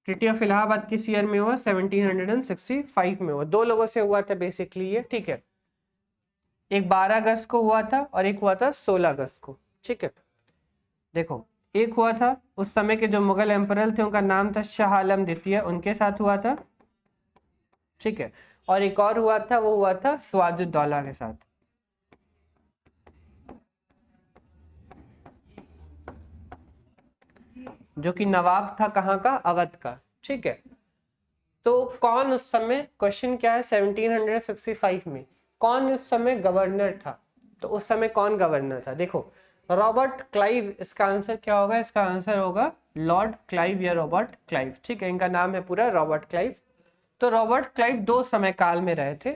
Treaty of Allahabad किस year में हुआ? 1765 में हुआ। दो लोगों से हुआ था बेसिकली ये, ठीक है। एक 12 अगस्त को हुआ था और एक हुआ था 16 अगस्त को, ठीक है। देखो, एक हुआ था उस समय के जो मुगल एम्परर थे उनका नाम था शाह आलम द्वितीय, उनके साथ हुआ था, ठीक है। और एक और हुआ था, वो हुआ था सिराजुद्दौला के साथ। जो कि नवाब था कहाँ का? अवध का, ठीक है। तो कौन उस समय, क्वेश्चन क्या है 1765 में कौन उस समय गवर्नर था? तो उस समय कौन गवर्नर था? देखो, रॉबर्ट क्लाइव इसका आंसर क्या होगा? इसका आंसर होगा लॉर्ड क्लाइव या रॉबर्ट क्लाइव, ठीक है। इनका नाम है पूरा रॉबर्ट क्लाइव। तो रॉबर्ट क्लाइव दो समय काल में रहे थे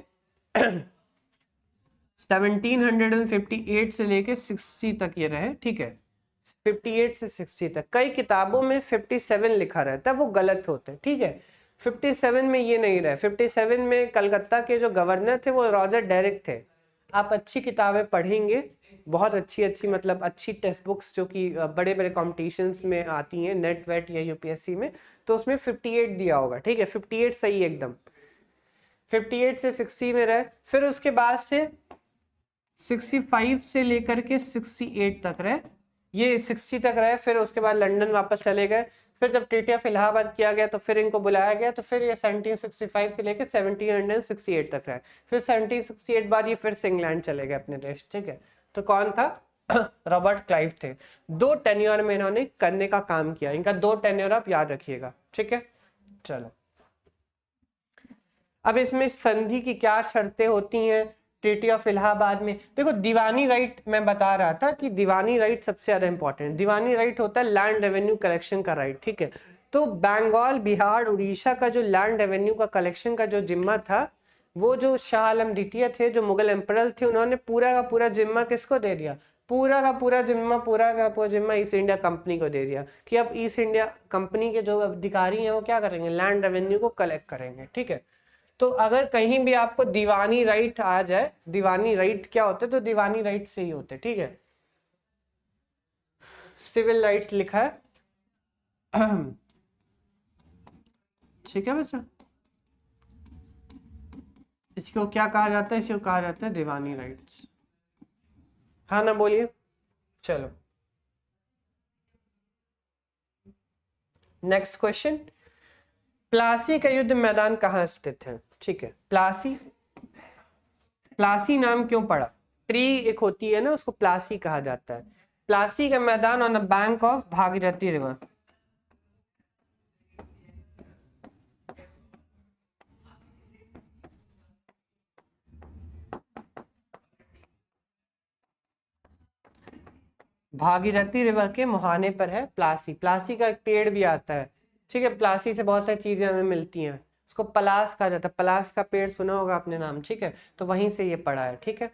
1758 से लेके 60 तक ये रहे, ठीक है। 58 से 60 तक। कई किताबों में 57 लिखा रहता है, वो गलत होते हैं, ठीक है। 57 में ये नहीं रहे। 57 में कलकत्ता के जो गवर्नर थे वो रॉजर डेरिक थे। आप अच्छी किताबें पढ़ेंगे, बहुत अच्छी अच्छी, मतलब अच्छी टेक्स्ट बुक्स जो कि बड़े बड़े कॉम्पिटिशन्स में आती हैं, नेट वेट या यूपीएससी में, तो उसमें 58 दिया होगा, ठीक है। 58 सही एकदम। 58 से 60 में रहे, फिर उसके बाद से 65 से लेकर के 68 तक रहे, ये 60 तक रहे। फिर उसके बाद लंदन वापस चले गए। फिर जब ट्रीटी ऑफ इलाहाबाद किया गया तो फिर इनको बुलाया गया, तो फिर ये 1765 से लेकर 1768 तक रहे। फिर 1768 बाद ये फिर से इंग्लैंड चले गए अपने देश, ठीक है। तो कौन था? रॉबर्ट क्लाइव थे। दो टेन्योर में इन्होंने करने का काम किया। इनका दो टेन्योर आप याद रखिएगा, ठीक है। चलो, अब इसमें संधि की क्या शर्तें होती हैं ट्रीटी ऑफ इलाहाबाद में? देखो, दीवानी राइट मैं बता रहा था कि दीवानी राइट सबसे ज्यादा इंपॉर्टेंट। दीवानी राइट होता है लैंड रेवेन्यू कलेक्शन का राइट, ठीक है। तो बंगाल, बिहार, उड़ीसा का जो लैंड रेवेन्यू का कलेक्शन का जो जिम्मा था, वो जो शाह आलम द्वितीय थे, जो मुगल एम्परर थे, उन्होंने पूरा का पूरा जिम्मा किसको दे दिया? पूरा का पूरा जिम्मा ईस्ट इंडिया कंपनी को दे दिया कि अब ईस्ट इंडिया कंपनी के जो अधिकारी हैं वो क्या करेंगे? लैंड रेवेन्यू को कलेक्ट करेंगे, ठीक है। तो अगर कहीं भी आपको दीवानी राइट आ जाए, दीवानी राइट क्या होते? तो दीवानी राइट से ही होते, ठीक है। सिविल राइट्स लिखा है, ठीक है बच्चा। इसको क्या कहा जाता है? इसको कहा जाता है दीवानी राइट्स। हाँ ना, बोलिए। चलो, नेक्स्ट क्वेश्चन। प्लासी का युद्ध मैदान कहाँ स्थित है? ठीक है, प्लासी, प्लासी नाम क्यों पड़ा? ट्री एक होती है ना, उसको प्लासी कहा जाता है। प्लासी का मैदान on the bank of Bhagirathi river. Bhagirathi river के मुहाने पर है प्लासी। प्लासी का एक पेड़ भी आता है, ठीक है। प्लासी से बहुत सारी चीजें हमें मिलती हैं। इसको पलास कहा जाता है। पलास का पेड़ सुना होगा आपने नाम, ठीक है। तो वहीं से ये पड़ा है, ठीक है।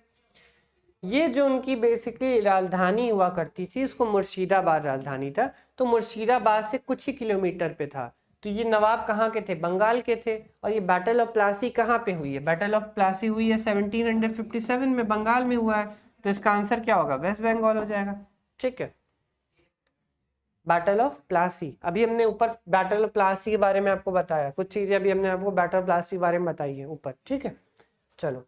ये जो उनकी बेसिकली राजधानी हुआ करती थी, इसको मुर्शिदाबाद राजधानी था। तो मुर्शिदाबाद से कुछ ही किलोमीटर पे था। तो ये नवाब कहाँ के थे? बंगाल के थे। और ये बैटल ऑफ प्लासी कहाँ पे हुई है? बैटल ऑफ प्लासी हुई है 1757 में, बंगाल में हुआ है। तो इसका आंसर क्या होगा? वेस्ट बंगाल हो जाएगा, ठीक है। बैटल ऑफ प्लासी, अभी हमने ऊपर बैटल ऑफ प्लासी के बारे में आपको बताया, कुछ चीजें अभी हमने आपको बैटल ऑफ प्लासी के बारे में बताई है ऊपर, ठीक है। चलो,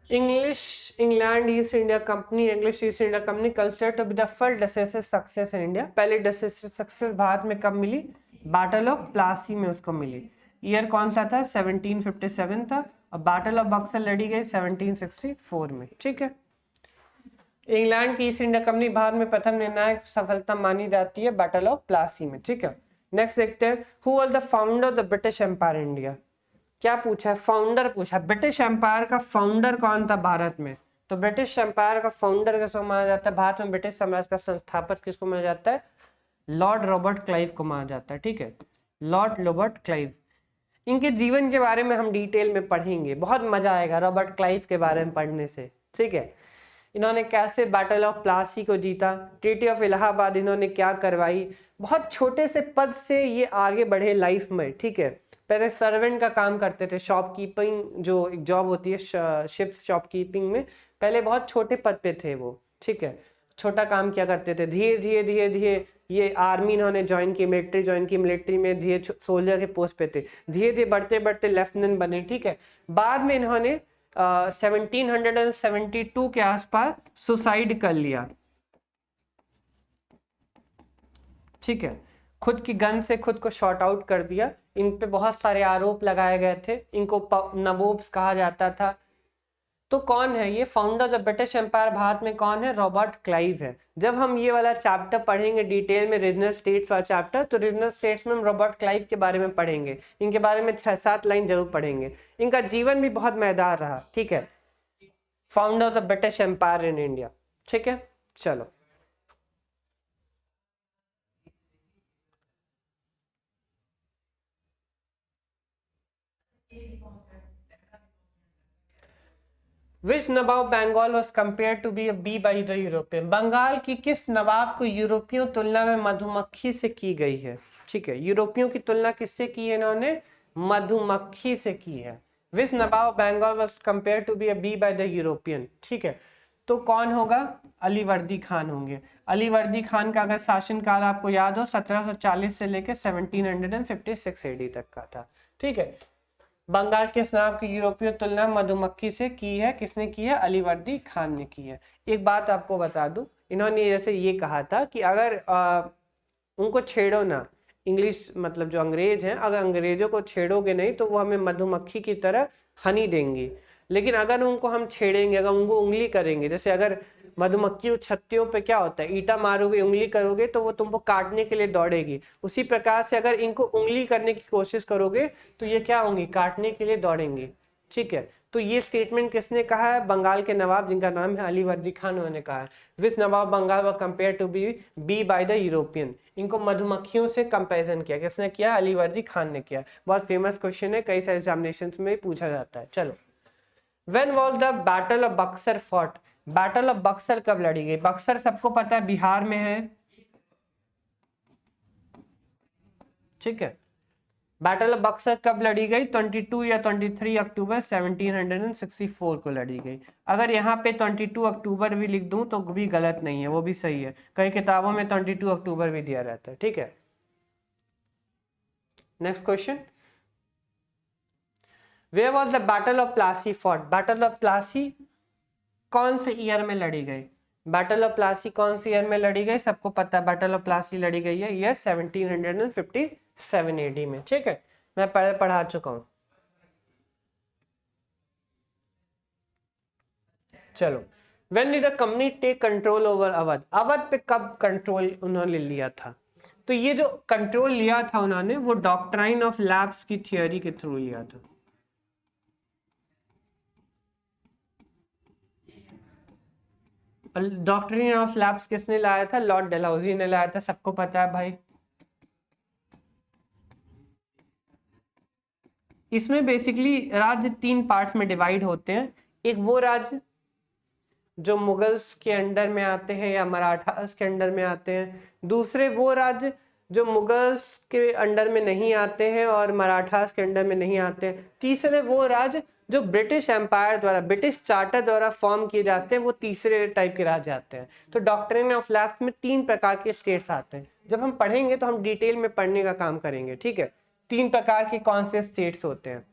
English England East India Company, English East India Company considered to be the first decisive success in India. पहले डिसाइसिव सक्सेस भारत में कब मिली? बैटल ऑफ प्लासी में उसको मिली। ईयर कौन सा था? 1757 था। और बैटल ऑफ बक्सर लड़ी गई 1764 में, ठीक है। इंग्लैंड की ईस्ट इंडिया कंपनी भारत में प्रथम निर्णायक सफलता मानी जाती है बैटल ऑफ प्लासी में, ठीक है। नेक्स्ट देखते हैं, who was the founder of the British empire India. क्या पूछा है? फाउंडर पूछा। ब्रिटिश एम्पायर का फाउंडर कौन था भारत में? तो ब्रिटिश एम्पायर का फाउंडर किसको माना जाता है? भारत में ब्रिटिश साम्राज्य का संस्थापक किसको माना जाता है? लॉर्ड रॉबर्ट क्लाइव को माना जाता है, ठीक है, लॉर्ड रॉबर्ट क्लाइव। इनके जीवन के बारे में हम डिटेल में पढ़ेंगे, बहुत मजा आएगा रॉबर्ट क्लाइव के बारे में पढ़ने से, ठीक है। इन्होंने कैसे बैटल ऑफ प्लासी को जीता, ट्रीटी ऑफ इलाहाबाद इन्होंने क्या करवाई, बहुत छोटे से पद से ये आगे बढ़े लाइफ में, ठीक है। पहले सर्वेंट का काम करते थे, शॉपकीपिंग जो एक जॉब होती है शिप्स शॉपकीपिंग में, पहले बहुत छोटे पद पे थे वो, ठीक है, छोटा काम किया करते थे। धीरे धीरे धीरे धीरे ये आर्मी इन्होंने ज्वाइन की, मिलिट्री ज्वाइन की, मिलिट्री में धीरे सोल्जर के पोस्ट पे थे, धीरे धीरे बढ़ते बढ़ते लेफ्टिनेंट बने, ठीक है। बाद में इन्होंने 1772 के आसपास सुसाइड कर लिया, ठीक है, खुद की गन से खुद को शॉट आउट कर दिया। इन पे बहुत सारे आरोप लगाए गए थे, इनको नबोब्स कहा जाता था। तो कौन है ये founder of British empire Bharat में, कौन है, रॉबर्ट क्लाइव है। जब हम ये वाला चैप्टर पढ़ेंगे डिटेल में, रीजनल स्टेट्स वाला चैप्टर, तो रीजनल स्टेट्स में हम रॉबर्ट क्लाइव के बारे में पढ़ेंगे, इनके बारे में 6-7 लाइन जरूर पढ़ेंगे। इनका जीवन भी बहुत मजेदार रहा, ठीक है, founder of the British empire in India, ठीक है। चलो Which Nawab Bengal was compared to be a bee by the European? Bengal की किस नवाब को यूरोपियों तुलना में मधुमक्खी से की गई है, ठीक है, यूरोपियों की तुलना किससे की है इन्होंने, मधुमक्खी से की है। Which Nawab Bengal was compared to be a bee by the European, ठीक है, तो कौन होगा, अलीवर्दी खान होंगे। अलीवर्दी खान का अगर शासनकाल आपको याद हो 1740 से लेकर 1756 एडी तक का था, ठीक है। बंगाल के नवाब की यूरोपीय तुलना मधुमक्खी से की है, किसने की है, अलीवर्दी खान ने की है। एक बात आपको बता दूं, इन्होंने जैसे ये कहा था कि अगर उनको छेड़ो ना, इंग्लिश मतलब जो अंग्रेज हैं, अगर अंग्रेजों को छेड़ोगे नहीं तो वो हमें मधुमक्खी की तरह हनी देंगी, लेकिन अगर उनको हम छेड़ेंगे, अगर उनको उंगली करेंगे, जैसे अगर मधुमक्खी छत्तियों पे क्या होता है, ईटा मारोगे, उंगली करोगे तो वो तुमको काटने के लिए दौड़ेगी, उसी प्रकार से अगर इनको उंगली करने की कोशिश करोगे तो ये क्या होंगी, काटने के लिए दौड़ेंगी, ठीक है। तो ये स्टेटमेंट किसने कहा है, बंगाल के नवाब जिनका नाम है अलीवर्दी खान, उन्होंने कहा है। विच नवाब बंगाल व compare to be by the European, इनको मधुमक्खियों से कंपेरिजन किया, किसने किया, अलीवर्दी खान ने किया। बहुत फेमस क्वेश्चन है, कई सारे एग्जामिनेशन में पूछा जाता है। चलो, When was the Battle of Buxar fought? Battle of Buxar कब लड़ी गई, बक्सर सबको पता है बिहार में है, ठीक है। बैटल ऑफ बक्सर कब लड़ी गई, 22 या 23 अक्टूबर 1764 को लड़ी गई। अगर यहाँ पे 22 अक्टूबर भी लिख दूं तो भी गलत नहीं है, वो भी सही है, कई किताबों में 22 अक्टूबर भी दिया रहता है, ठीक है। Next question, where was the battle of Plassey fought, battle of Plassey कौन से ईयर में लड़ी गई, बैटल ऑफ प्लासी कौन से ईयर में लड़ी गई, सबको पता है बैटल ऑफ प्लासी लड़ी गई है ईयर 1757 एडी में, ठीक है, मैं पहले पढ़ा चुका हूं। चलो, when did the company take control over Awadh, Awadh पे कब कंट्रोल उन्होंने लिया था, तो ये जो कंट्रोल लिया था उन्होंने वो डॉक्ट्राइन ऑफ लैप्स की थियोरी के थ्रू लिया था। डॉक्ट्रिन ऑफ लैप्स किसने लाया था, लॉर्ड डलहौजी ने लाया था, सबको पता है भाई। इसमें बेसिकली राज्य 3 पार्ट्स में डिवाइड होते हैं, एक वो राज्य जो मुगल्स के अंडर में आते हैं या मराठास के अंडर में आते हैं, दूसरे वो राज्य जो मुगल्स के अंडर में नहीं आते हैं और मराठास के अंडर में नहीं आते हैं, तीसरे वो राज्य जो ब्रिटिश एम्पायर द्वारा, ब्रिटिश चार्टर द्वारा फॉर्म किए जाते हैं, वो तीसरे टाइप के राज्य आते हैं। तो डॉक्ट्रिन ऑफ लैप्स में 3 प्रकार के स्टेट्स आते हैं, जब हम पढ़ेंगे तो हम डिटेल में पढ़ने का काम करेंगे, ठीक है। 3 प्रकार के कौन से स्टेट्स होते हैं,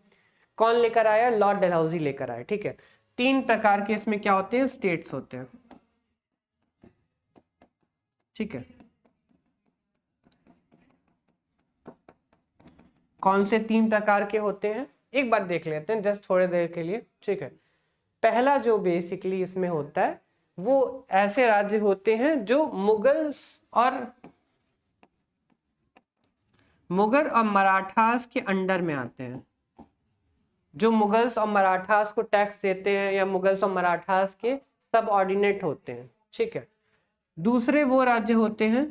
कौन लेकर आया, लॉर्ड डलहौजी लेकर आया, ठीक है। 3 प्रकार के इसमें क्या होते हैं, स्टेट्स होते हैं, ठीक है। कौन से 3 प्रकार के होते हैं, एक बार देख लेते हैं जस्ट थोड़ी देर के लिए, ठीक है। पहला जो बेसिकली इसमें होता है वो ऐसे राज्य होते हैं जो मुगल और मराठास के अंडर में आते हैं, जो मुगल्स और मराठास को टैक्स देते हैं या मुगल्स और मराठास के सब ऑर्डिनेट होते हैं, ठीक है। दूसरे वो राज्य होते हैं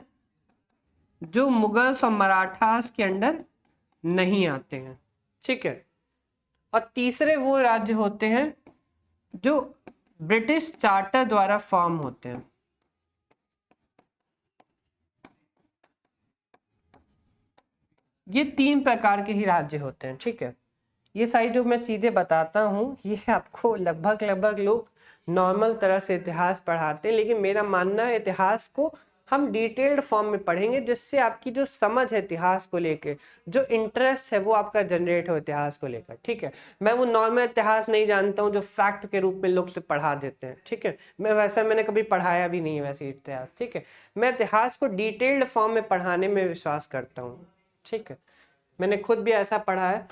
जो मुगल्स और मराठास के अंडर नहीं आते हैं, ठीक है। और तीसरे वो राज्य होते हैं जो ब्रिटिश चार्टर द्वारा फॉर्म होते हैं। ये 3 प्रकार के ही राज्य होते हैं, ठीक है। ये सारी जो मैं चीजें बताता हूँ ये आपको लगभग लोग नॉर्मल तरह से इतिहास पढ़ाते हैं, लेकिन मेरा मानना है इतिहास को हम डिटेल्ड फॉर्म में पढ़ेंगे, जिससे आपकी जो समझ है इतिहास को लेकर, जो इंटरेस्ट है वो आपका जनरेट हो इतिहास को लेकर, ठीक है। मैं वो नॉर्मल इतिहास नहीं जानता हूँ जो फैक्ट के रूप में लोग से पढ़ा देते हैं, ठीक है। मैंने कभी पढ़ाया भी नहीं है वैसे इतिहास, ठीक है। मैं इतिहास को डिटेल्ड फॉर्म में पढ़ाने में विश्वास करता हूँ, ठीक है। मैंने खुद भी ऐसा पढ़ा है।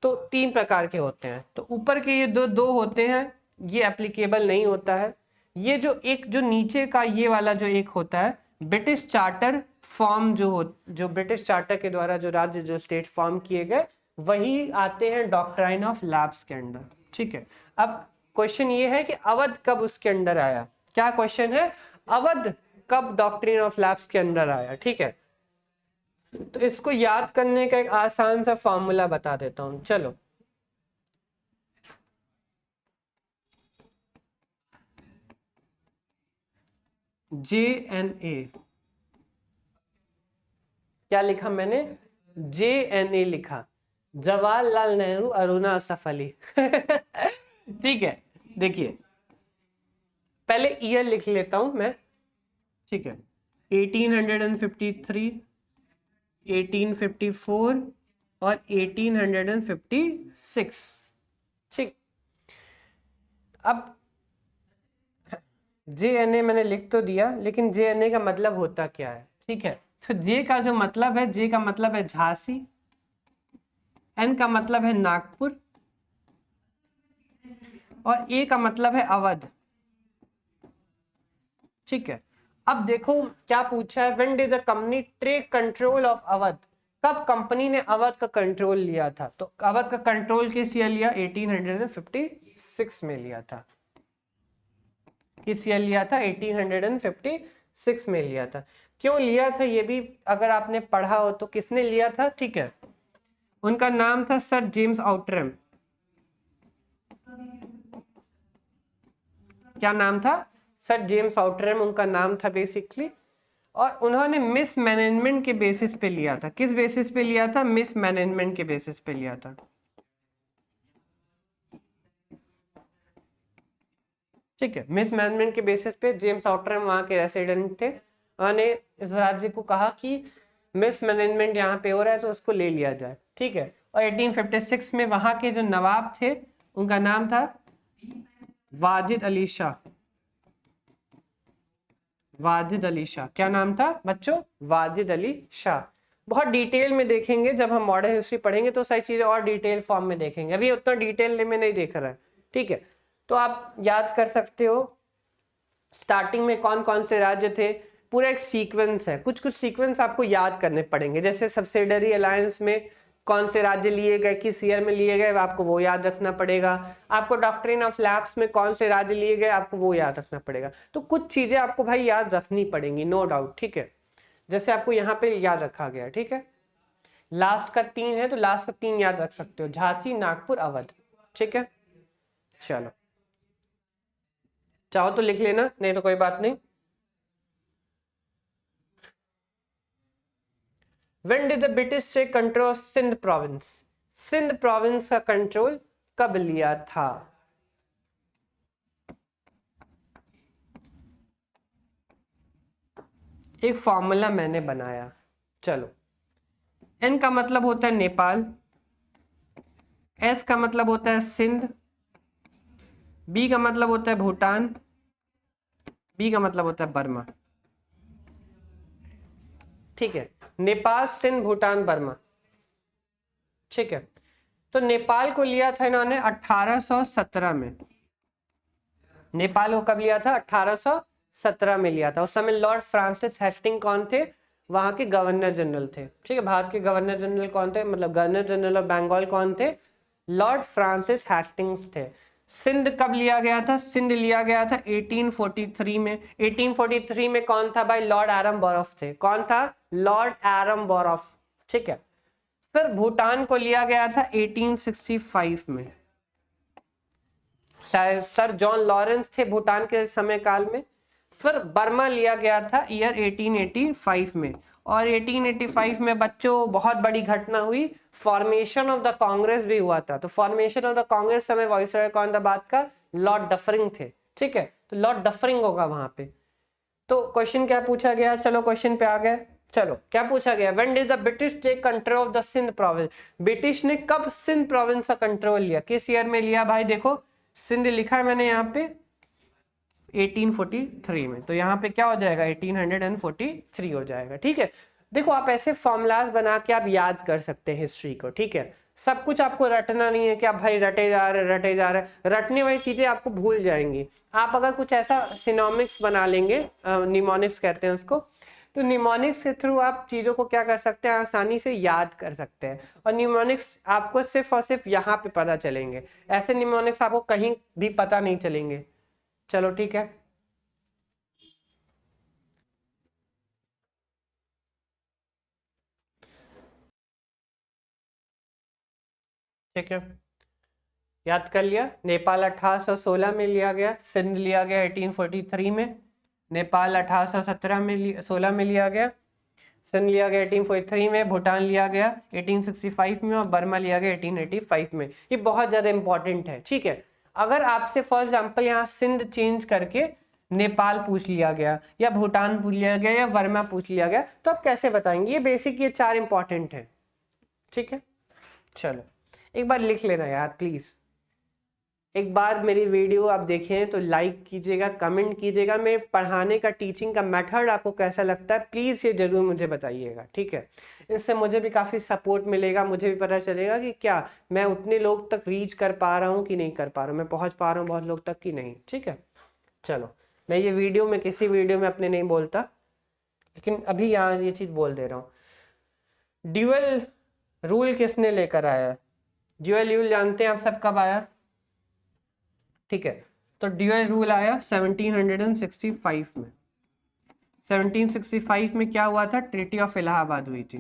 तो 3 प्रकार के होते हैं। तो ऊपर के ये दो होते हैं, ये एप्लीकेबल नहीं होता है। ये जो नीचे का ये वाला जो एक होता है ब्रिटिश चार्टर फॉर्म, जो ब्रिटिश चार्टर के द्वारा जो राज्य जो स्टेट फॉर्म किए गए, वही आते हैं डॉक्ट्राइन ऑफ लैप्स के अंडर, ठीक है। अब क्वेश्चन ये है कि अवध कब उसके अंडर आया। क्या क्वेश्चन है? अवध कब डॉक्ट्रिन ऑफ लैप्स के अंदर आया, ठीक है। तो इसको याद करने का एक आसान सा फॉर्मूला बता देता हूं, चलो। JNA, क्या लिखा मैंने? JNA लिखा, जवाहरलाल नेहरू अरुणा असफ अली ठीक है। देखिए पहले ईयर लिख लेता हूं मैं, ठीक है। 1853, 1854 और 1856, ठीक। अब JNA मैंने लिख तो दिया, लेकिन JNA का मतलब होता क्या है, ठीक है। तो J का जो मतलब है, J का मतलब है झांसी, N का मतलब है नागपुर और A का मतलब है अवध, ठीक है। अब देखो क्या पूछा है, when did the company take control of Awadh, कब कंपनी ने अवध का कंट्रोल लिया था। तो अवध का कंट्रोल किस ईयर लिया? 1856 में लिया था। किस ईयर लिया था? 1856 में लिया था। क्यों लिया था ये भी अगर आपने पढ़ा हो तो किसने लिया था, ठीक है। उनका नाम था सर जेम्स आउटरम। क्या नाम था? सर जेम्स आउटरम उनका नाम था बेसिकली। और उन्होंने मिस मैनेजमेंट के बेसिस पे लिया था। किस बेसिस पे लिया था? मिस मैनेजमेंट के बेसिस पे लिया था, ठीक है। मिस मैनेजमेंट के बेसिस पे जेम्स आउटरम वहां के रेसिडेंट थे। उन्होंने इस राज्य को कहा कि मिस मैनेजमेंट यहाँ पे हो रहा है तो उसको ले लिया जाए, ठीक है। और 1856 में वहां के जो नवाब थे उनका नाम था वाजिद अली शाह। वाजिद अली शाह, क्या नाम था बच्चों? वाजिद अली शाह। बहुत डिटेल में देखेंगे जब हम मॉडर्न हिस्ट्री पढ़ेंगे, तो सारी चीजें और डिटेल फॉर्म में देखेंगे, अभी उतना डिटेल में नहीं देख रहा है, ठीक है। तो आप याद कर सकते हो स्टार्टिंग में कौन कौन से राज्य थे, पूरा एक सीक्वेंस है। कुछ सीक्वेंस आपको याद करने पड़ेंगे, जैसे सब्सिडरी अलायंस में कौन से राज्य लिए गए, किस ईयर में लिए गए, आपको वो याद रखना पड़ेगा। आपको डॉक्ट्रिन ऑफ लैप्स में कौन से राज्य लिए गए, आपको वो याद रखना पड़ेगा। तो कुछ चीजें आपको भाई याद रखनी पड़ेंगी, नो डाउट, ठीक है। जैसे आपको यहाँ पे याद रखा गया, ठीक है। लास्ट का 3 है तो लास्ट का 3 याद रख सकते हो, झांसी, नागपुर, अवध, ठीक है। चलो चाहो तो लिख लेना, नहीं तो कोई बात नहीं। When did the British take control of Sindh province? Sindh province का कंट्रोल कब लिया था? एक फॉर्मूला मैंने बनाया, चलो। N का मतलब होता है नेपाल, S का मतलब होता है सिंध, B का मतलब होता है भूटान, B का मतलब होता है बर्मा, ठीक है। नेपाल, सिंध, भूटान, बर्मा, ठीक है। तो नेपाल को लिया था इन्होंने 1817 में। नेपाल को कब लिया था? 1817 में लिया था। उस समय लॉर्ड फ्रांसिस हेस्टिंग कौन थे? वहां के गवर्नर जनरल थे, ठीक है। भारत के गवर्नर जनरल कौन थे, मतलब गवर्नर जनरल ऑफ बंगाल कौन थे? लॉर्ड फ्रांसिस हेस्टिंग्स थे। सिंध कब लिया गया था? सिंध लिया गया था 1843 में। 1843 में कौन था भाई? लॉर्ड एरम बॉरफ थे। कौन था? लॉर्ड एरम बॉरफ। ठीक है। फिर भूटान को लिया गया था 1865 में, शायद सर जॉन लॉरेंस थे भूटान के समय काल में। फिर बर्मा लिया गया था ईयर 1885 में, और 1885 में बच्चों बहुत बड़ी घटना हुई, फॉर्मेशन ऑफ द कांग्रेस भी हुआ था। तो फॉर्मेशन ऑफ द कांग्रेस समय वाइसरॉय कौन था बात का? लॉर्ड डफरिंग थे। ठीक है, तो लॉर्ड डफरिंग होगा वहां पे। तो क्वेश्चन क्या पूछा गया? चलो क्वेश्चन पे आ गए। चलो क्या पूछा गया? When did the British take control of the Sindh province? British ने कब सिंध प्रोविंस का कंट्रोल लिया? किस ईयर में लिया भाई? देखो सिंध लिखा है मैंने यहाँ पे 1843 में, तो यहाँ पे क्या हो जाएगा? 1843 हो जाएगा। ठीक है, देखो आप ऐसे फॉर्मूलाज बना के आप याद कर सकते हैं हिस्ट्री को। ठीक है, सब कुछ आपको रटना नहीं है कि आप भाई रटे जा रहे, रटने वाली चीजें आपको भूल जाएंगी। आप अगर कुछ ऐसा सिनोमिक्स बना लेंगे, निमोनिक्स कहते हैं उसको, तो निमोनिक्स के थ्रू आप चीजों को क्या कर सकते हैं? आसानी से याद कर सकते हैं। और निमोनिक्स आपको सिर्फ और सिर्फ यहाँ पे पता चलेंगे, ऐसे निमोनिक्स आपको कहीं भी पता नहीं चलेंगे। चलो ठीक है, ठीक है, याद कर लिया। नेपाल 1816 में लिया गया, सिंध लिया गया 1843 में, नेपाल 1817 में 16 में लिया गया, सिंध लिया गया 1843 में, भूटान लिया गया 1865 में, और बर्मा लिया गया 1885 में। ये बहुत ज्यादा इंपॉर्टेंट है। ठीक है, अगर आपसे फॉर एग्जाम्पल यहाँ सिंध चेंज करके नेपाल पूछ लिया गया, या भूटान पूछ लिया गया, या बर्मा पूछ लिया गया, तो आप कैसे बताएंगे? ये बेसिक, ये चार इंपॉर्टेंट है। ठीक है, चलो एक बार लिख लेना यार प्लीज। एक बार मेरी वीडियो आप देखें तो लाइक कीजिएगा, कमेंट कीजिएगा। मेरे पढ़ाने का, टीचिंग का मेथड आपको कैसा लगता है, प्लीज़ ये ज़रूर मुझे बताइएगा। ठीक है, इससे मुझे भी काफ़ी सपोर्ट मिलेगा, मुझे भी पता चलेगा कि क्या मैं उतने लोग तक रीच कर पा रहा हूँ कि नहीं कर पा रहा हूँ, मैं पहुँच पा रहा हूँ बहुत लोग तक कि नहीं। ठीक है, चलो मैं ये वीडियो में किसी वीडियो में अपने नहीं बोलता, लेकिन अभी यहाँ ये चीज़ बोल दे रहा हूँ। ड्यूअल रूल किसने लेकर आया? ड्यूअल रूल जानते हैं आप सब, कब आया? ठीक है, तो ड्यूअल रूल आया 1765 में। 1765 में क्या हुआ था? ट्रीटी ऑफ इलाहाबाद हुई थी।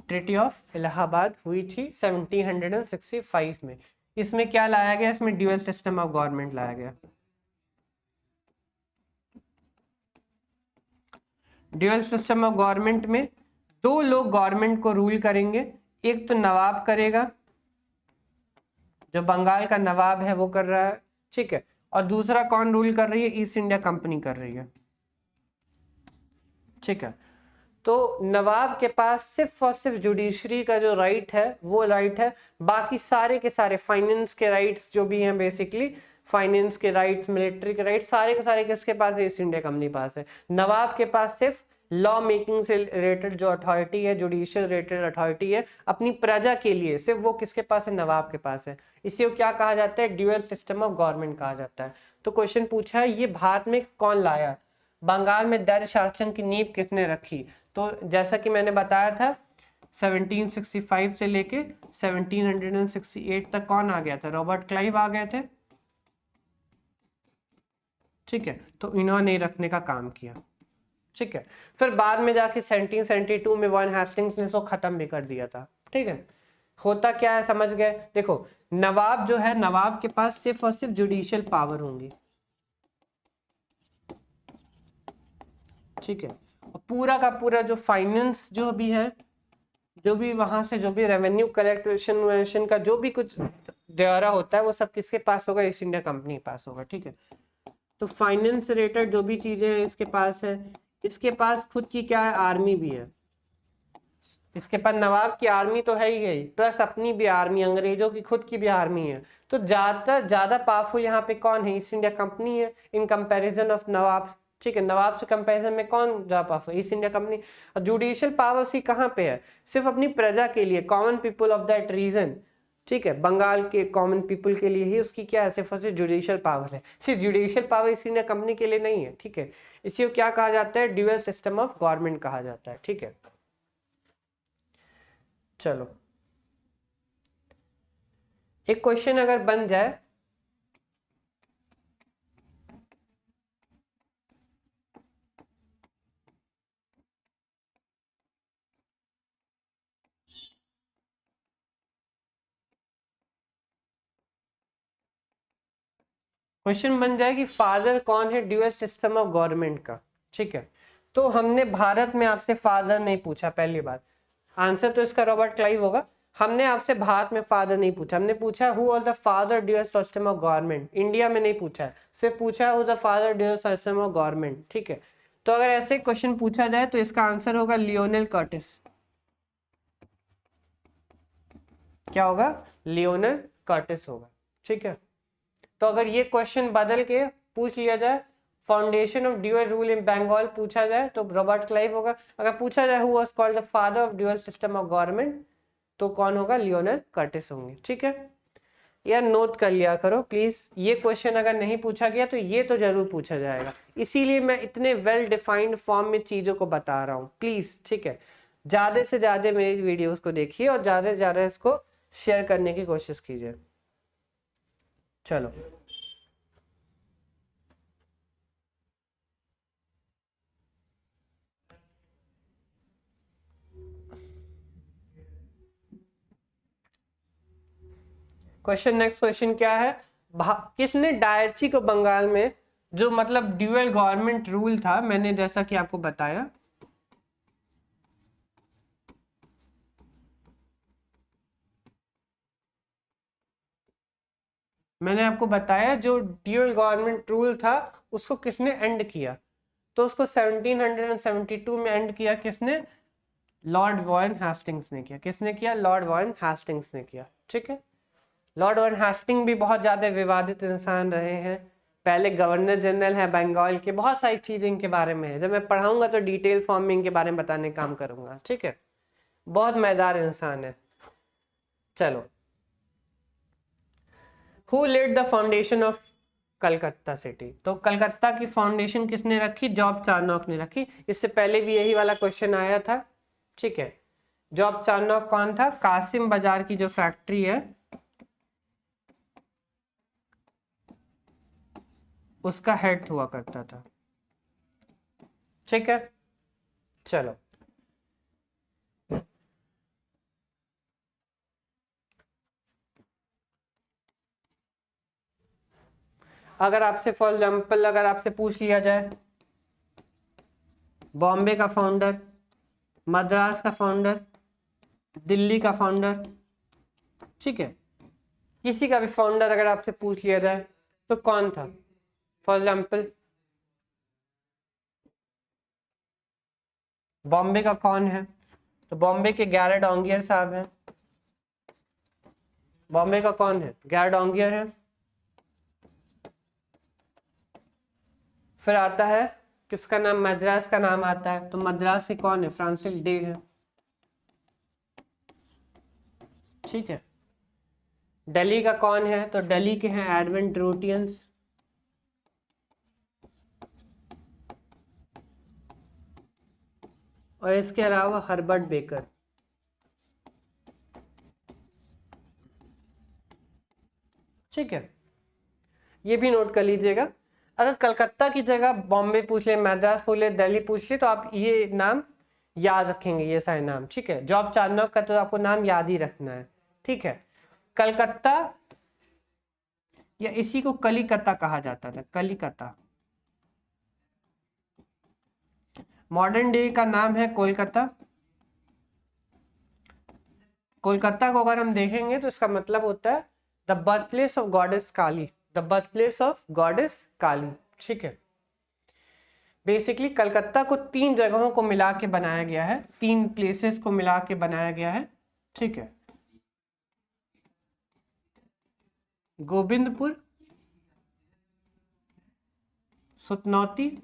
ट्रीटी ऑफ इलाहाबाद हुई थी 1765 में। इसमें क्या लाया गया? इसमें ड्यूअल सिस्टम ऑफ गवर्नमेंट लाया गया। ड्यूअल सिस्टम ऑफ गवर्नमेंट में दो लोग गवर्नमेंट को रूल करेंगे, एक तो नवाब करेगा, जो बंगाल का नवाब है वो कर रहा है। ठीक है, और दूसरा कौन रूल कर रही है? ईस्ट इंडिया कंपनी कर रही है। ठीक है, तो नवाब के पास सिर्फ और सिर्फ जुडिशरी का जो राइट है वो राइट है, बाकी सारे के सारे फाइनेंस के राइट्स जो भी हैं, बेसिकली फाइनेंस के राइट्स, मिलिट्री के राइट्स, सारे के सारे किसके पास है? ईस्ट इंडिया कंपनी पास है। नवाब के पास सिर्फ लॉ मेकिंग से रिलेटेड जो अथॉरिटी है, जुडिशियल रिलेटेड अथॉरिटी है अपनी प्रजा के लिए, सिर्फ वो किसके पास है? नवाब के पास है। इसे क्या कहा जाता है? ड्यूअल सिस्टम ऑफ गवर्नमेंट कहा जाता है। तो क्वेश्चन पूछा है ये भारत में कौन लाया? बंगाल में दर शासन की नींव किसने रखी? तो जैसा कि मैंने बताया था 1765 से लेके 1768 तक कौन आ गया था? रॉबर्ट क्लाइव आ गए थे। ठीक है, तो इन्होंने रखने का काम किया। ठीक है, फिर बाद में जाके 1772 में वॉरेन हेस्टिंग्स ने इसको खत्म भी कर दिया था। ठीक है, होता क्या है समझ गए? देखो नवाब जो है, नवाब के पास सिर्फ और सिर्फ जुडिशियल पावर होंगी। ठीक है, और पूरा का पूरा जो फाइनेंस जो भी है, जो भी वहां से जो भी रेवेन्यू कलेक्शन का जो भी कुछ ब्यौरा होता है वो सब किसके पास होगा? ईस्ट इंडिया कंपनी के पास होगा। ठीक है, तो फाइनेंस रिलेटेड जो भी चीजें हैं इसके पास है। इसके पास खुद की क्या है? आर्मी भी है। इसके पास नवाब की आर्मी तो है ही है, प्लस अपनी भी आर्मी, अंग्रेजों की खुद की भी आर्मी है। तो ज्यादा पावरफुल यहाँ पे कौन है? ईस्ट इंडिया कंपनी है इन कंपैरिजन ऑफ नवाब। ठीक है, नवाब से कंपैरिजन में कौन ज्यादा पावरफुल? East India company. और जुडिशियल पावर उसकी कहाँ पे है? सिर्फ अपनी प्रजा के लिए, common people of that region. ठीक है, बंगाल के कॉमन पीपल के लिए ही उसकी क्या है? सिर्फ और सिर्फ जुडिशियल पावर है। सिर्फ judicial power east India company के लिए नहीं है। ठीक है, इसी को क्या कहा जाता है? ड्यूअल सिस्टम ऑफ गवर्नमेंट कहा जाता है। ठीक है, चलो एक क्वेश्चन अगर बन जाए, क्वेश्चन बन जाए कि फादर कौन है ड्यूअल सिस्टम ऑफ गवर्नमेंट का, ठीक है। तो हमने भारत में आपसे फादर नहीं पूछा, पहली बात, आंसर तो इसका रॉबर्ट क्लाइव होगा। हमने आपसे भारत में फादर नहीं पूछा, हमने पूछा who was the father dual system of government, India में नहीं पूछा है, सिर्फ पूछा who the father dual system of government, ठीक है। तो अगर ऐसे क्वेश्चन पूछा जाए तो इसका आंसर होगा लियोनेल कर्टिस। क्या होगा? लियोनेल कर्टिस होगा, ठीक है। तो अगर ये क्वेश्चन बदल के पूछ लिया जाए, foundation of dual rule in Bengal पूछा जाए तो रॉबर्ट क्लाइव होगा। अगर पूछा जाए who was called the father of dual system of government, तो कौन होगा? लियोनेल कर्टिस होंगे, ठीक है। यार नोट कर लिया करो प्लीज, ये क्वेश्चन अगर नहीं पूछा गया तो ये तो जरूर पूछा जाएगा, इसीलिए मैं इतने वेल डिफाइंड फॉर्म में चीजों को बता रहा हूँ, प्लीज, ठीक है। ज्यादा से ज्यादा मेरी वीडियोस को देखिए और ज्यादा से ज्यादा इसको शेयर करने की कोशिश कीजिए। चलो, क्वेश्चन, नेक्स्ट क्वेश्चन क्या है? किसने डायची को बंगाल में, जो मतलब ड्यूअल गवर्नमेंट रूल था, मैंने जैसा कि आपको बताया, मैंने आपको बताया जो ड्यूअल गवर्नमेंट रूल था उसको किसने एंड किया, तो उसको 1772 में एंड किया किसने? लॉर्ड वॉरेन हेस्टिंग्स ने किया। किसने किया? लॉर्ड वॉरेन हेस्टिंग्स ने किया, ठीक है। लॉर्ड वॉरेन हेस्टिंग्स भी बहुत ज्यादा विवादित इंसान रहे हैं, पहले गवर्नर जनरल है बंगाल के, बहुत सारी चीजें इनके बारे में है, जब मैं पढ़ाऊंगा तो डिटेल फॉर्म में इनके बारे में बताने का काम करूंगा, ठीक है। बहुत मजेदार इंसान है। चलो, who led the foundation of Calcutta city, तो कलकत्ता की फाउंडेशन किसने रखी? जॉब चार्नॉक ने रखी। इससे पहले भी यही वाला क्वेश्चन आया था, ठीक है। जॉब चार्नॉक कौन था? कासिम बाजार की जो फैक्ट्री है उसका हेड हुआ करता था, ठीक है। चलो, अगर आपसे फॉर एग्जाम्पल अगर आपसे पूछ लिया जाए बॉम्बे का फाउंडर, मद्रास का फाउंडर, दिल्ली का फाउंडर, ठीक है, किसी का भी फाउंडर अगर आपसे पूछ लिया जाए तो कौन था? फॉर एग्जाम्पल बॉम्बे का कौन है? तो बॉम्बे के गैरड डोंगियर साहब हैं। बॉम्बे का कौन है? गैरड डोंगियर है। फिर आता है किसका नाम? मद्रास का नाम आता है, तो मद्रास से कौन है? फ्रांसिस डे है, ठीक है। दिल्ली का कौन है? तो दिल्ली के हैं एडविन ट्रूटियंस। और इसके अलावा हर्बर्ट बेकर, ठीक है। ये भी नोट कर लीजिएगा। अगर कलकत्ता की जगह बॉम्बे पूछ ले, मद्रास पूछ ले, दिल्ली पूछ ले, तो आप ये नाम याद रखेंगे, ये सारे नाम, ठीक है। जॉब चार्नॉक का तो आपको नाम याद ही रखना है, ठीक है। कलकत्ता, या इसी को कलिकता कहा जाता था, कलिकता। मॉडर्न डे का नाम है कोलकाता। कोलकाता को अगर हम देखेंगे तो इसका मतलब होता है the birth place of goddess Kali, the birth place of goddess Kali, ठीक है। बेसिकली कलकत्ता को 3 जगहों को मिला के बनाया गया है, 3 प्लेसेस को मिला के बनाया गया है, ठीक है। गोविंदपुर, सुतनौती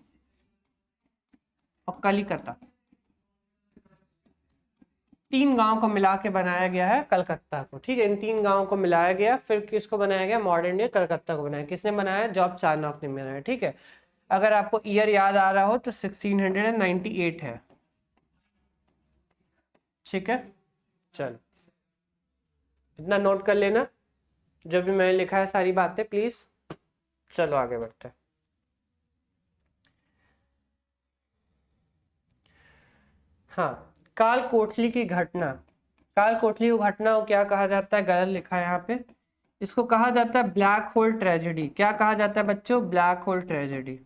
और कलिकता, 3 गांव को मिला के बनाया गया है कलकत्ता को, ठीक है। इन 3 गांवों को मिलाया गया, फिर किसको बनाया गया? मॉडर्न डे कलकत्ता को बनाया। किसने बनाया? जॉब चार्नॉक ने बनाया, ठीक है। अगर आपको ईयर याद आ रहा हो तो 1698 है, ठीक है। चलो, इतना नोट कर लेना। जो भी मैंने लिखा है सारी बातें प्लीज। चलो आगे बढ़ते हैं। हाँ, काल कोठली की घटना, काल कोठली की घटना को क्या कहा जाता है, गलत लिखा है यहाँ पे, इसको कहा जाता है ब्लैक होल ट्रेजेडी। क्या कहा जाता है बच्चों, ब्लैक होल ट्रेजेडी।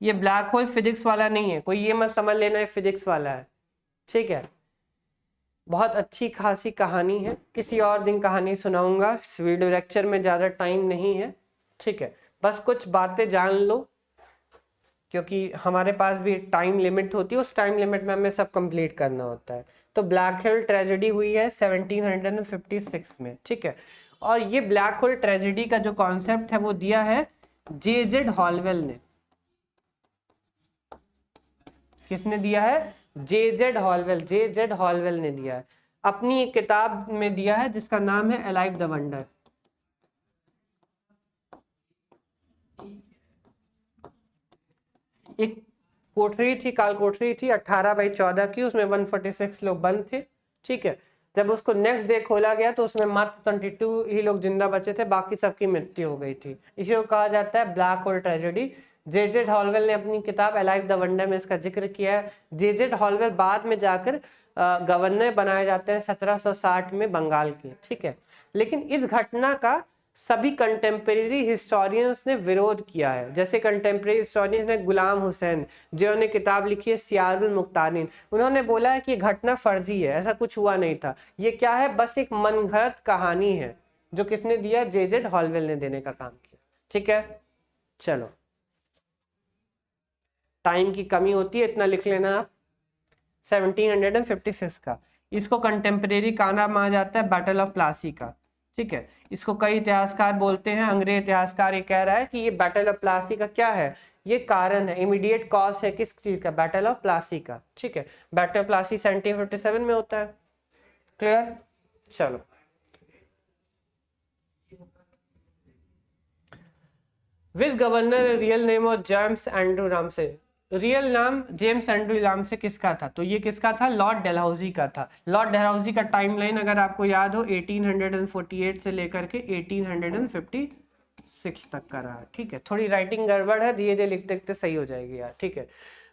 ये ब्लैक होल फिजिक्स वाला नहीं है, कोई ये मत समझ लेना है फिजिक्स वाला है, ठीक है। बहुत अच्छी खासी कहानी है, किसी और दिन कहानी सुनाऊंगा, इस वीडियो लेक्चर में ज़्यादा टाइम नहीं है, ठीक है। बस कुछ बातें जान लो, क्योंकि हमारे पास भी एक टाइम लिमिट होती है, उस टाइम लिमिट में हमें सब कंप्लीट करना होता है। तो ब्लैक होल ट्रेजेडी हुई है 1756 में, ठीक है। और ये ब्लैक होल ट्रेजेडी का जो कॉन्सेप्ट है वो दिया है जे.जेड हॉलवेल ने। किसने दिया है, जे.जेड हॉलवेल, जे.जेड हॉलवेल ने दिया है, अपनी एक किताब में दिया है जिसका नाम है अलाइव द वंडर। एक कोठरी थी, काल कोठरी थी 18x14 की, उसमें 146 लोग बंद थे, ठीक है। जब उसको नेक्स्ट डे खोला गया तो उसमें मात्र 22 ही लोग जिंदा बचे थे, बाकी सबकी मृत्यु हो गई थी। इसी को कहा जाता है ब्लैक होल ट्रेजेडी। जे.जेड हॉलवेल ने अपनी किताब अलाइव द वंडर में इसका जिक्र किया है। जे.जेड हॉलवेल बाद में जाकर गवर्नर बनाए जाते हैं 1760 में बंगाल के, ठीक है। लेकिन इस घटना का सभी कंटेम्प्रेरी हिस्टोरियंस ने विरोध किया है। जैसे कंटेम्प्रेरी हिस्टोरियंस ने गुलाम हुसैन, जिन्होंने किताब लिखी है सियारुल मुख्तारीन, उन्होंने बोला है कि घटना फर्जी है, ऐसा कुछ हुआ नहीं था, ये क्या है, बस एक मनगढ़ंत कहानी है। जो किसने दिया, जे.जेड हॉलवेल ने देने का काम किया, ठीक है। चलो, टाइम की कमी होती है, इतना लिख लेना आप। 1756 का, इसको कंटेम्प्रेरी का नाम माना जाता है बैटल ऑफ प्लासी का, ठीक है। इसको कई इतिहासकार बोलते हैं, अंग्रेज इतिहासकार ये कह रहा है कि ये बैटल ऑफ प्लासी का क्या है, ये कारण है, इमीडिएट कॉज है किस चीज का, बैटल ऑफ प्लासी का, ठीक है। बैटल ऑफ प्लासी 1757 में होता है, क्लियर। चलो, which governor real name of James Andrew Ramsay, real नाम जेम्स एंड्रू रामसे किसका था, तो ये किसका था, लॉर्ड डलहौजी का था। लॉर्ड डलहौजी का टाइमलाइन अगर आपको याद हो 1848 से लेकर के 1856 तक का रहा, ठीक है। थोड़ी राइटिंग गड़बड़ है, धीरे धीरे लिखते लिखते सही हो जाएगी यार, ठीक है।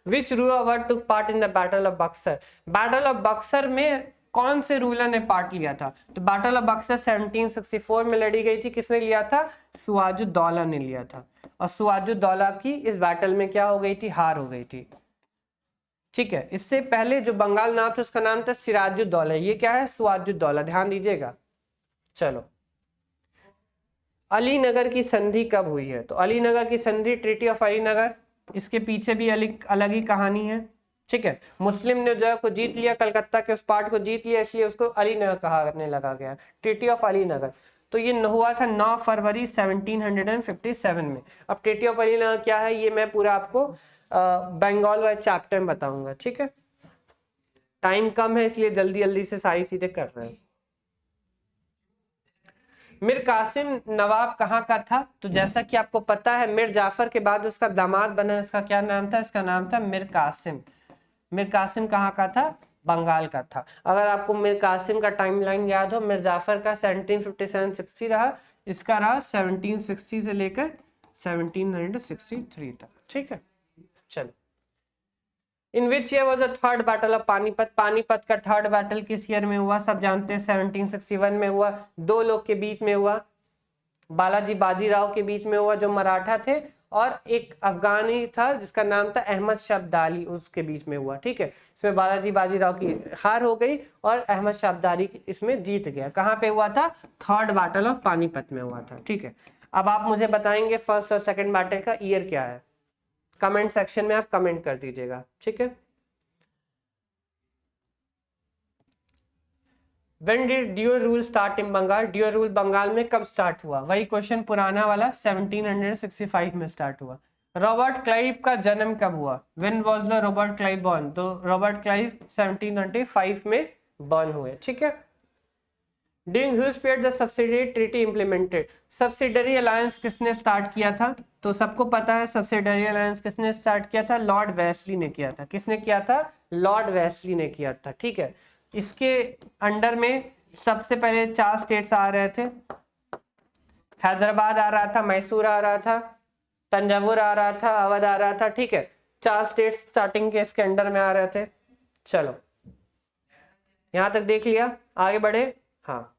Which ruler took part in the battle of Buxar, battle of Buxar में कौन से रूलर ने पार्ट लिया था, तो बैटल ऑफ बक्सर 1764 में लड़ी गई थी, किसने लिया था, सिराजुद्दौला ने लिया था। और सिराजुद्दौला की इस बैटल में क्या हो गई थी, हार हो गई थी, ठीक है। इससे पहले जो बंगाल नाम था उसका नाम था सिराजुद्दौला, ये क्या है, सिराजुद्दौला, ध्यान दीजिएगा। चलो, अलीनगर की संधि कब हुई है, तो अलीनगर की संधि ट्रीटी ऑफ अलीनगर, इसके पीछे भी अलग ही कहानी है, ठीक है। मुस्लिम ने जगह को जीत लिया, कलकत्ता के उस पार्ट को जीत लिया, इसलिए उसको अलीनगर कहने लगा गया, ट्रीटी ऑफ अलीनगर। तो ये हुआ था 9 फरवरी 1757 में। अब ट्रीटी ऑफ अलीनगर क्या है, ये मैं पूरा आपको बंगाल वाले चैप्टर में बताऊंगा, ठीक है। टाइम कम है इसलिए जल्दी जल्दी से सारी चीजें कर रहे हैं। मीर कासिम नवाब कहाँ का था, तो जैसा कि आपको पता है मीर जाफर के बाद उसका दामाद बना, इसका क्या नाम था, इसका नाम था मीर कासिम। मीर कासिम कहाँ का था, बंगाल का था। अगर आपको मीर कासिम का टाइमलाइन याद हो, मीर जाफर का 1757-60 रहा, इसका रहा 1760 से लेकर 1763 तक, ठीक है। चलो, in which year was the third battle of Panipat, Panipat का थर्ड बैटल किस ईयर में हुआ, सब जानते हैं 1761 में हुआ। दो लोग के बीच में हुआ, बालाजी बाजीराव के बीच में हुआ जो मराठा थे, और एक अफगानी था जिसका नाम था अहमद शाह अब्दाली, उसके बीच में हुआ, ठीक है। इसमें बालाजी बाजीराव की हार हो गई और अहमद शाह अब्दाली इसमें जीत गया। कहाँ पे हुआ था, थर्ड बैटल ऑफ पानीपत में हुआ था, ठीक है। अब आप मुझे बताएंगे फर्स्ट और सेकंड बैटल का ईयर क्या है, कमेंट सेक्शन में आप कमेंट कर दीजिएगा, ठीक है। When did dual rule start in Bengal, dual rule Bengal में कब स्टार्ट हुआ, वही क्वेश्चन पुराना वाला, 1765 में स्टार्ट हुआ। रॉबर्ट क्लाइव का जन्म कब हुआ, When was the Robert Clive born, तो रॉबर्ट क्लाइव 1725 में बॉर्न हुए, ठीक है। During whose period the subsidiary treaty implemented, subsidiary alliance किसने स्टार्ट किया था, तो सबको पता है सब्सिडरी अलायंस किसने स्टार्ट किया था, लॉर्ड वेस्ली ने किया था। किसने किया था, लॉर्ड वेस्ली ने किया था, ठीक है। इसके अंडर में सबसे पहले 4 स्टेट्स आ रहे थे, हैदराबाद आ रहा था, मैसूर आ रहा था, तंजावुर आ रहा था, अवध आ रहा था, ठीक है। 4 स्टेट्स स्टार्टिंग के इसके अंडर में आ रहे थे। चलो यहां तक देख लिया, आगे बढ़े। हाँ,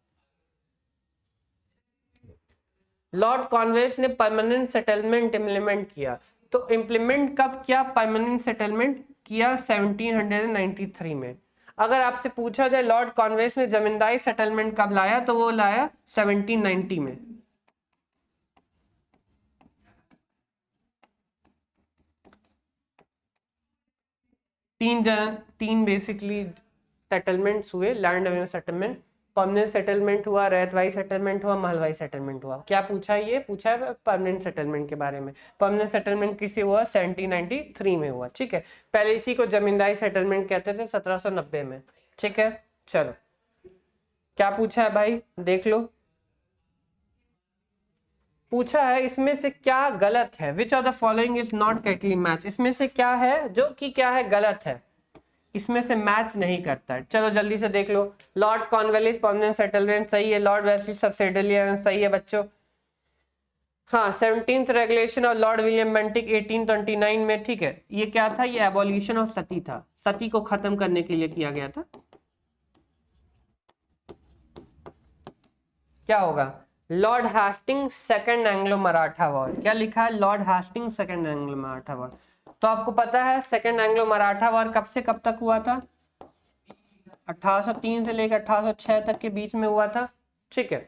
लॉर्ड कॉर्नवालिस ने परमानेंट सेटलमेंट इम्प्लीमेंट किया, तो इम्प्लीमेंट कब किया परमानेंट सेटलमेंट किया? 1793 में। अगर आपसे पूछा जाए लॉर्ड कॉर्नवालिस ने जमींदारी सेटलमेंट कब लाया, तो वो लाया 1790 में। तीन बेसिकली सेटलमेंट्स हुए, land Avenue settlement, permanent settlement हुआ, रैयतवाई सेटलमेंट हुआ, महलवाई सेटलमेंट हुआ। क्या पूछा है? ये पूछा है परमानेंट सेटलमेंट के बारे में। परमानेंट सेटलमेंट किसी हुआ? 1793 में हुआ, ठीक है। पहले इसी को जमींदारी सेटलमेंट कहते थे 1790 में, ठीक है। चलो क्या पूछा है भाई, देख लो। पूछा है इसमें से क्या गलत है, which of the following is not correctly match, इसमें से क्या है जो कि क्या है गलत है, इसमें से मैच नहीं करता है। चलो जल्दी से देख लो। लॉर्ड कॉर्नवालिस परमानेंट सेटलमेंट सही है, लॉर्ड वेल्लेस्ली सब्सिडियरी सही है बच्चों। हाँ, 17th रेगुलेशन और लॉर्ड विलियम बेंटिक 1829 में, ठीक है। ये क्या था? ये एबॉलिशन ऑफ सती था, सती को खत्म करने के लिए किया गया था। क्या होगा? Lord Hastings second Anglo Maratha war. क्या लिखा है? Lord Hastings second Anglo Maratha war. तो आपको पता है सेकंड एंग्लो मराठा वॉर कब से कब तक हुआ था? 1803 से लेकर 1806 तक के बीच में हुआ था, ठीक है।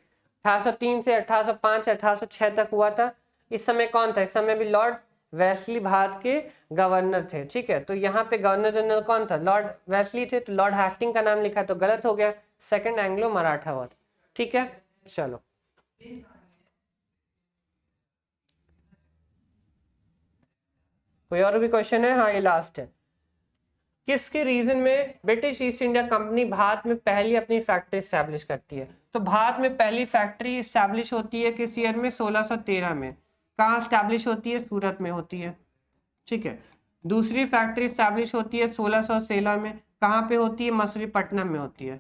1803 से 1805 1806 तक हुआ था। इस समय कौन था? इस समय भी लॉर्ड वेस्ली भारत के गवर्नर थे, ठीक है। तो यहाँ पे गवर्नर जनरल कौन था? लॉर्ड वेस्ली थे, तो लॉर्ड हास्टिंग का नाम लिखा तो गलत हो गया, सेकंड एंग्लो मराठा वॉर, ठीक है। चलो कोई और भी क्वेश्चन है? हाँ, ये लास्ट है। किसके रीजन में British east India company Bharat में पहली अपनी फैक्ट्री स्टैब्लिश करती है? तो भारत में पहली फैक्ट्री स्टैब्लिश होती है किस ईयर में? 1613 में। कहाँ स्टैब्लिश होती है? सूरत में होती है, ठीक है। दूसरी फैक्ट्री स्टैब्लिश होती है 1616 में। कहाँ पे होती है? मछलीपट्टनम में होती है,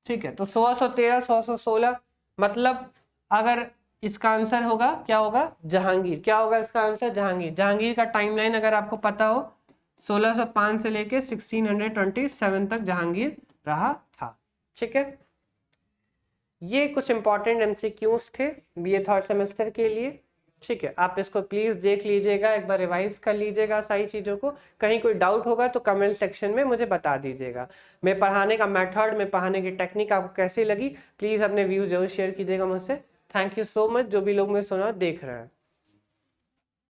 ठीक है। तो 1613 1616 मतलब अगर इसका आंसर होगा क्या होगा? जहांगीर। क्या होगा इसका आंसर? जहांगीर। जहांगीर का टाइमलाइन अगर आपको पता हो, 1605 से लेके 1627 तक जहांगीर रहा था, ठीक है। ये कुछ इंपॉर्टेंट एमसीक्यूज थे बीए थर्ड सेमेस्टर के लिए, ठीक है। आप इसको प्लीज देख लीजिएगा, एक बार रिवाइज कर लीजिएगा सारी चीजों को। कहीं कोई डाउट होगा तो कमेंट सेक्शन में मुझे बता दीजिएगा। मैं पढ़ाने का मेथड, मैं पढ़ाने की टेक्निक आपको कैसी लगी, प्लीज अपने व्यूज जरूर शेयर कीजिएगा मुझसे। थैंक यू सो मच जो भी लोग मैं सुना देख रहे हैं।